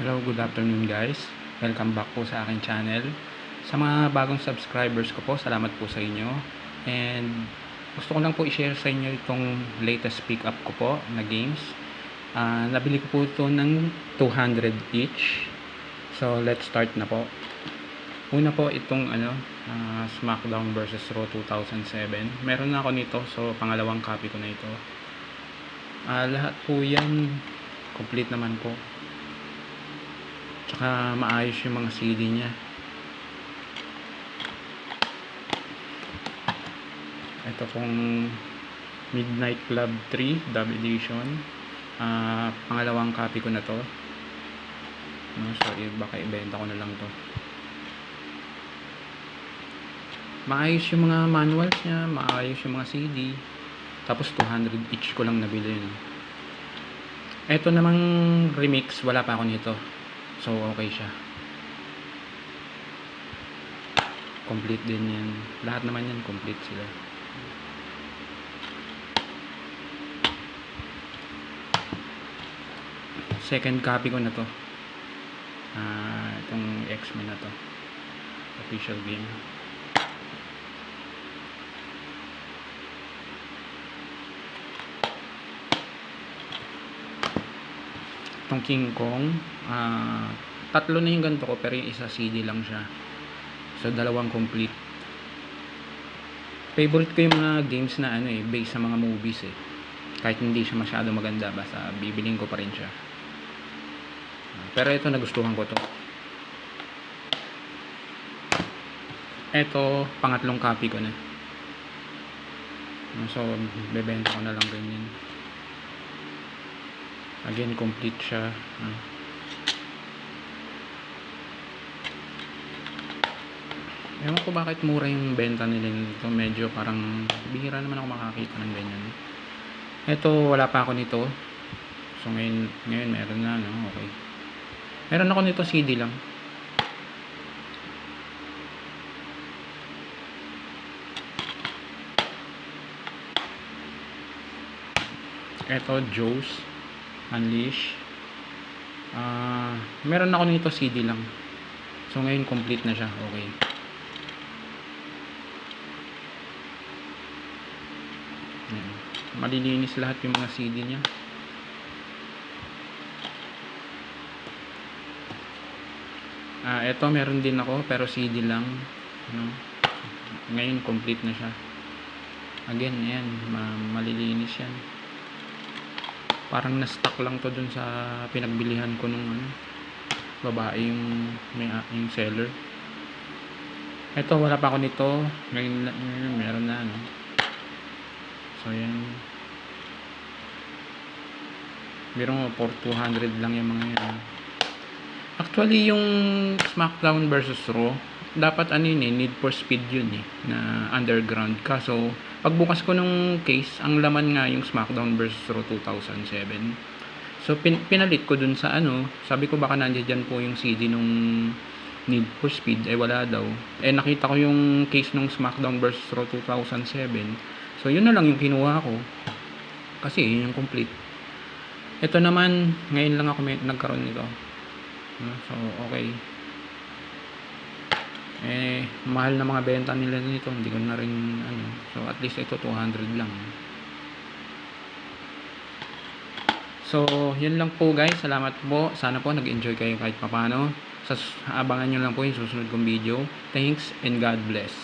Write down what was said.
Hello, good afternoon guys. Welcome back po sa aking channel. Sa mga bagong subscribers ko po, salamat po sa inyo. And gusto ko lang po i-share sa inyo itong latest pick up ko po na games. Nabili ko po ito ng 200 each. So let's start na po. Una po itong SmackDown vs Raw 2007. Meron na ako nito, so pangalawang copy ko na ito. Lahat po yan complete naman po. Tsaka maayos yung mga CD niya. Ito pong Midnight Club 3 Dub Edition. Pangalawang copy ko na to. So baka ibenta ko na lang to. Maayos yung mga manuals niya, maayos yung mga CD. Tapos 200 each ko lang nabili yun. Ito namang remix, wala pa ako nito. So okay siya. Complete din yan. Lahat naman yan complete sila. Second copy ko na to. Itong X-Men na to. Official game. Itong King Kong, tatlo na yung ganito ko, pero yung isa CD lang siya. So dalawang complete. Favorite ko yung mga games na based sa mga movies kahit hindi siya masyado maganda, basta bibiling ko pa rin siya. Pero ito, nagustuhan ko to. Ito, pangatlong copy ko na. So bebenta ko na lang rin yan. Again, complete siya. Ewan ko bakit mura yung benta nila nito. Medyo parang bihira naman ako makakita ng ganyan. Ito, wala pa ako nito. So ngayon meron na, no? Okay. Meron ako nito CD lang. Ito, Joe's Unleash. Meron ako nito CD lang. So ngayon complete na siya. Okay. Malilinis lahat yung mga CD niya. Ito meron din ako pero CD lang, no? Ngayon complete na siya. Again, ayan, malilinis yan. Parang na-stuck lang to dun sa pinagbilihan ko nung babae yung seller. Ito, wala pa ako nito. Ngayon meron na, no? So yan. Meron mo, for 200 lang yung mga yan. Actually, yung SmackDown vs Raw, dapat Need for Speed yun na underground. Kaso pagbukas ko ng case, ang laman nga yung SmackDown vs Raw 2007. So pinalit ko dun sa sabi ko baka nandiyan dyan po yung CD nung Need for Speed, wala daw. Nakita ko yung case nung SmackDown vs Raw 2007. So yun na lang yung kinuha ko. Kasi yun yung complete. Ito naman, ngayon lang ako nagkaroon nito. So okay. Mahal na mga benta nila nito, hindi ko na rin so at least ito 200 lang. So yun lang po guys, salamat po. Sana po nag-enjoy kayo kahit papaano. Abangan nyo lang po yung susunod kong video. Thanks and God bless.